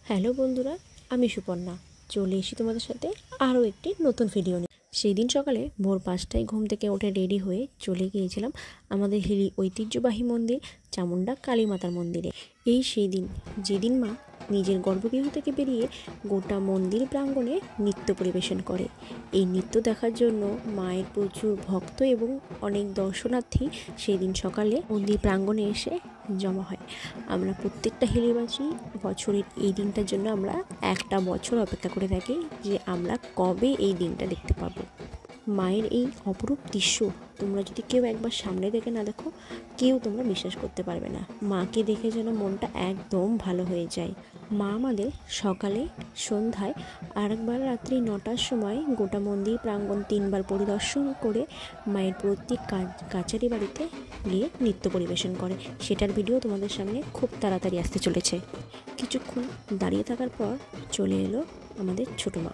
Hello বন্ধুরা, আমি সুপর্ণা চলে এসেছি তোমাদের সাথে আরও একটি নতুন ভিডিও নিয়ে। সেই দিন সকালে ভোর 5টায় ঘুম থেকে উঠে রেডি হয়ে চলে গিয়েছিলাম আমাদের হিলি ঐতিহ্যবাহী মন্দির চামুণ্ডা কালী মাতার মন্দিরে। এই সেই দিন যেদিন মা নিজের গর্ভগৃহ থেকে বেরিয়ে গোটা মন্দির প্রাঙ্গণে নৃত্য পরিবেশন করে। এই নৃত্য দেখার জন্য মায়ের প্রচুর ভক্ত এবং অনেক দর্শনার্থী সেই দিন সকালে মন্দির প্রাঙ্গণে এসে জমা হয়। আমরা প্রত্যেকটা হিলিবাসী বছরের এই দিনটার জন্য আমরা একটা বছর অপেক্ষা করে থাকি যে আমরা কবে এই দিনটা দেখতে পাবো। মায়ের এই অপরূপ দৃশ্য তোমরা যদি কেউ একবার সামনে দেখে না দেখো, কেউ তোমরা বিশ্বাস করতে পারবে না। মাকে দেখে যেন মনটা একদম ভালো হয়ে যায়। মা আমাদের সকালে, সন্ধ্যায় আর একবার রাত্রি 9টার সময় গোটা মন্দির প্রাঙ্গণ 3বার পরিদর্শন করে মায়ের প্রত্যেক কাচারি বাড়িতে গিয়ে নৃত্য পরিবেশন করে। সেটার ভিডিও তোমাদের সামনে খুব তাড়াতাড়ি আসতে চলেছে। কিছুক্ষণ দাঁড়িয়ে থাকার পর চলে এলো আমাদের ছোটো মা।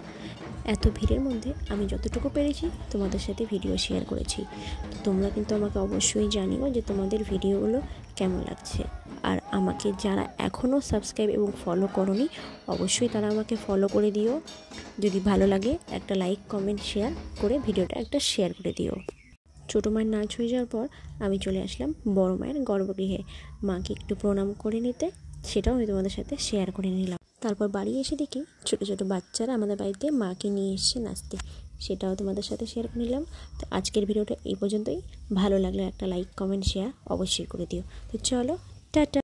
এত ভিড়ের মধ্যে আমি যতটুকু পেরেছি তোমাদের সাথে ভিডিও শেয়ার করেছি। তো তোমরা কিন্তু আমাকে অবশ্যই জানিও যে তোমাদের ভিডিওগুলো কেমন লাগছে। আর আমাকে যারা এখনও সাবস্ক্রাইব এবং ফলো করোনি, অবশ্যই তারা আমাকে ফলো করে দিও। যদি ভালো লাগে একটা লাইক, কমেন্ট, শেয়ার করে ভিডিওটা একটা শেয়ার করে দিও। ছোটো মায়ের নাচ হয়ে যাওয়ার পর আমি চলে আসলাম বড় মায়ের গর্ভগৃহে মাকে একটু প্রণাম করে নিতে। সেটাও আমি তোমাদের সাথে শেয়ার করে নিলাম। তারপর বাড়ি এসে দেখি ছোটো ছোটো বাচ্চারা আমাদের বাড়িতে মাকে নিয়ে এসছে নাচতে। সেটাও তোমাদের সাথে শেয়ার করে নিলাম। তো আজকের ভিডিওটা এই পর্যন্তই। ভালো লাগলে একটা লাইক, কমেন্ট, শেয়ার অবশ্যই করে দিও। তো চলো, টাটা।